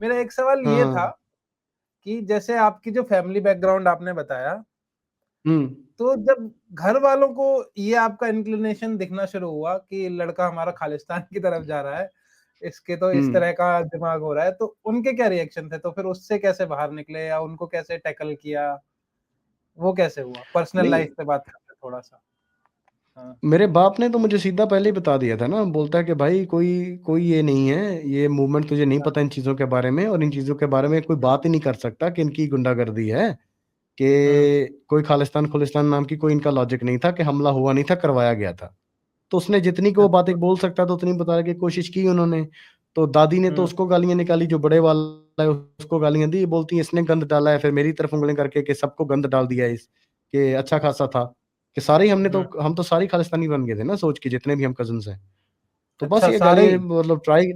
मेरा एक सवाल ये था हाँ। कि जैसे आपकी जो फैमिली बैकग्राउंड आपने बताया, हम्म। तो जब घर वालों को ये आपका इंक्लिनेशन दिखना शुरू हुआ कि लड़का हमारा खालिस्तान की तरफ जा रहा है, इसके तो इस हम्म। तरह का दिमाग हो रहा है, तो उनके क्या रिएक्शन थे? तो फिर उससे कैसे बाहर निकले या उनको कैसे टैकल किया? वो कैसे हुआ? पर्सनल नहीं, लाइफ पे बात करते हैं थोड़ा-सा। हाँ, मेरे बाप ने तो मुझे सीधा पहले ही बता दिया था ना, बोलता है कि भाई कोई कोई ये नहीं है, ये मूवमेंट तुझे नहीं हाँ, पता इन चीज़ों के बारे में, और इन चीज़ों के बारे में कोई बात ही नहीं कर सकता कि इनकी गुंडागर्दी है, हुँ, कि कोई खालिस्तान खुलिस्तान नाम की कोई इनका लॉजिक नहीं था, कि हमला हुआ नहीं था, करवाया गया था। तो उसने जितनी को वो अच्छा, बातें बोल सकता था उतनी बताने की कोशिश की उन्होंने। तो दादी ने तो हुँ, उसको गालियाँ निकाली, जो बड़े वाला है उसको गालियाँ दी, बोलती है इसने गंद डाला है, फिर मेरी तरफ उँगलियाँ करके कि सबको गंद डाल दिया है कि अच्छा खासा था, कि सारे ही हुँ। हम तो सारे खालिस्तानी बन गए थे ना सोच के, जितने भी हम कज़िन्स हैं। तो बस अच्छा, ये सारे गालियाँ ही? मतलब ट्राई।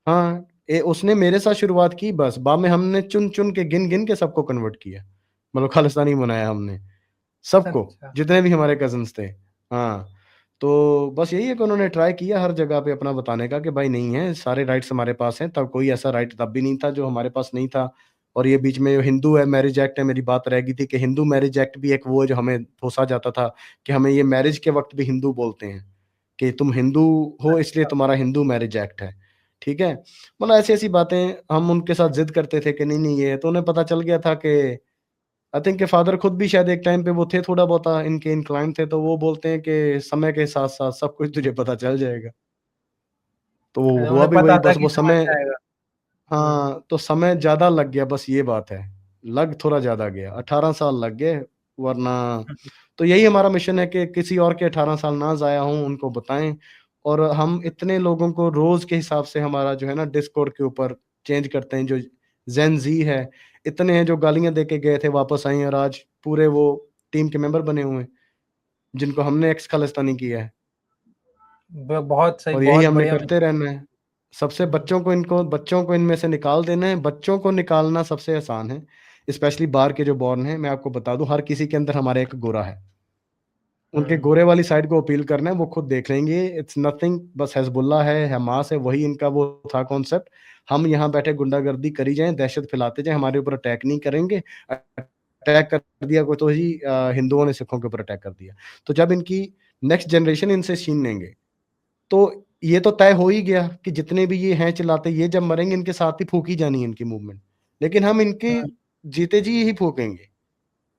हाँ, उसने मेरे साथ शुरुआत की, बस बाद में हमने चुन-चुन के गिन-गिन के सबको कन्वर्ट किया। मतलब खालिस्तानी बनाया हमने। सबको, अच्छा, जितने भी हमारे कज़िन्स थे। हाँ, तो बस यही है कि उन्होंने ट्राई किया हर जगह पे अपना बताने का कि भाई नहीं है, सारे राइट्स हमारे पास हैं, तब कोई ऐसा राइट तब भी नहीं था जो हमारे पास नहीं था। और ये बीच में हिंदू है मैरिज एक्ट है, मेरी बात रह गई थी कि हिंदू मैरिज एक्ट भी एक वो है जो हमें कोसा जाता था, कि हमें ये मैरिज के वक़्त भी हिंदू बोलते हैं, कि तुम हिंदू हो इसलिए अच्छा, तुम्हारा हिंदू मैरिज एक्ट है। ठीक है? मतलब ऐसी-ऐसी बातें हम उनके साथ ज़िद करते थे कि नहीं-नहीं ये है, तो उन्हें पता चल गया था कि आई थिंक के फादर खुद भी शायद एक टाइम पे वो थे थोड़ा बहुता इनके इन्क्लाइन थे, तो वो बोलते हैं कि समय के साथ-साथ सब कुछ तुझे पता चल जाएगा। तो वो हुआ उन्हें भी पता वही, था बस कि वो समझ समय। जाएगा। हुँ, हाँ, तो समय ज़्यादा लग गया, बस ये बात है। लग थोड़ा ज़्यादा गया, 18 साल लग गए, वरना तो यही हमारा मिशन है कि किसी और के 18 साल ना ज़ाया हों, उनको बताएँ। और हम इतने लोगों को रोज़ के हिसाब से हमारा जो है ना डिस्कॉर्ड के ऊपर चेंज करते हैं, जो जेन ज़ी है, इतने हैं जो गालियाँ दे के गए थे, वापस आए हैं और आज पूरे वो टीम के मेंबर बने हुए हैं, जिनको हमने एक्स खालिस्तानी किया है। ब बहुत सही, और यही बहुत हमने बढ़िया करते मिशन। रहना है। सबसे हुँ, बच्चों को इनमें से निकाल देना है, बच्चों को निकालना सबसे आसान है, स्पेशली बाहर के जो बॉर्न हैं, मैं आपको बता दूँ हर किसी के अंदर हमारा एक गोरा है। उनके हुँ, गोरे वाली साइड को अपील करना है, वो खुद देख लेंगे, इट्स नथिंग, बस हिज़्बुल्लाह है, हमास है, वही इनका वो था कॉन्सेप्ट। हम यहाँ बैठे गुंडागर्दी करी जाएँ, दहशत फैलाते जाएँ, हमारे ऊपर अटैक नहीं करेंगे। अटैक कर दिया कोई तो ही हिंदुओं ने सिखों के ऊपर अटैक कर दिया। तो जब इनकी नेक्स्ट जनरेशन इनसे छीन लेंगे, तो ये तो तय हो ही गया कि जितने भी ये हैं चिल्लाते, ये जब मरेंगे इनके साथ ही फूकी जानी है इनकी मूवमेंट। लेकिन हम इनकी हुँ, जीते जी ही फूकेंगे।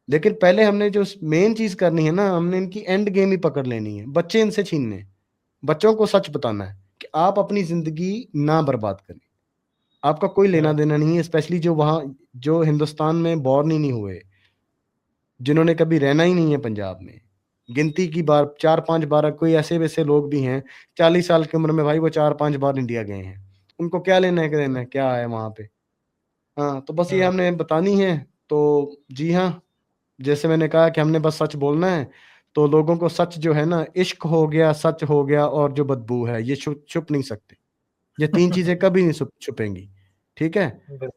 लेकिन पहले हमने जो मेन चीज़ करनी है ना, हमने इनकी एंड गेम ही पकड़ लेनी है। बच्चे इनसे छीनने हैं। बच्चों को सच बताना है कि आप अपनी ज़िंदगी ना बर्बाद करें। आपका कोई हुँ, लेना-देना नहीं है, स्पेशली जो हिंदुस्तान में बॉर्न ही नहीं हुए, जिन्होंने कभी रहना ही नहीं है पंजाब में। गिनती की बार 4-5 बार, कोई ऐसे-वैसे लोग भी हैं, 40 साल की उम्र में भाई वो 4-5 बार इंडिया गए हैं। उनको क्या लेना है देना है, क्या है वहाँ पे? हाँ, तो बस ये हुँ। हमने बतानी है। तो जी हाँ, जैसे मैंने कहा कि हमने बस सच बोलना है, तो लोगों को सच जो है ना, इश्क हो गया, सच हो गया और जो बदबू है, ये छुप नहीं सकते। ये 3 चीज़ें कभी नहीं छुपेंगी, ठीक है? बिल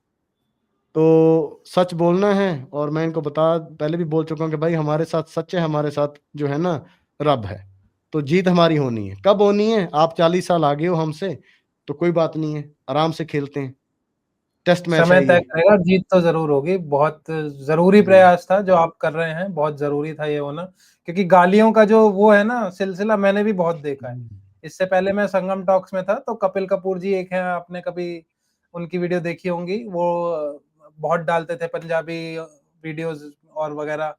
तो सच बोलना है, और मैं इनको बता पहले भी बोल चुका हूँ कि भाई हमारे साथ सच है, हमारे साथ जो है ना रब है। तो जीत हमारी होनी है। कब होनी है? आप 40 साल आगे हो हमसे, तो कोई बात नहीं है, आराम से खेलते हैं। टेस्ट मैच समय है तय ये। करेगा, जीत तो ज़रूर होगी। बहुत ज़रूरी जी। प्रयास था जो आप कर रहे हैं, बहुत ज़रूरी था ये होना, क्योंकि गालियों का जो वो है ना सिलसिला मैंने भी बहुत देखा है। हुँ। इससे पहले मैं संगम टॉक्स में था, तो कपिल कपूर जी एक हैं, आपने कभी उनकी वीडियो देखी होंगी, वो बहुत डालते थे पंजाबी वीडियोज़ और वगैरह,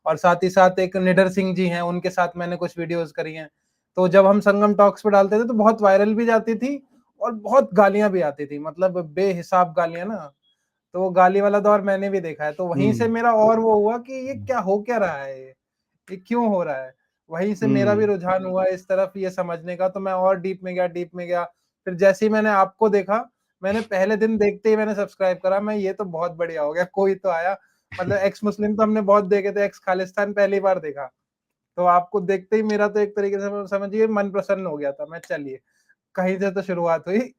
और साथ ही साथ एक निडर सिंह जी हैं, उनके साथ मैंने कुछ वीडियोज़ करी हैं। तो जब हम संगम टॉक्स पे डालते थे, तो बहुत वायरल भी जाती थी और बहुत गालियाँ भी आती थी, मतलब बेहिसाब गालियाँ ना, तो वो गाली वाला दौर मैंने भी देखा है। तो वहीं से हुँ। मेरा और वो हुआ कि ये क्या हो क्या रहा है ये क्यों हो रहा है? वहीं से मेरा भी हुँ। रुझान हुआ इस तरफ ये समझने का, तो मैं और डीप में गया। फिर जैसे ही मैंने आपको देखा, मैंने पहले दिन देखते ही मैंने सब्सक्राइब करा, मैं ये तो बहुत बढ़िया हो गया, कोई तो आया। मतलब एक्स मुस्लिम तो हमने बहुत देखे थे, एक्स खालिस्तान पहली बार देखा। तो आपको देखते ही मेरा तो एक तरीके से समझिए मन प्रसन्न हो गया था। मैं चलिए, कहीं से तो शुरुआत हुई।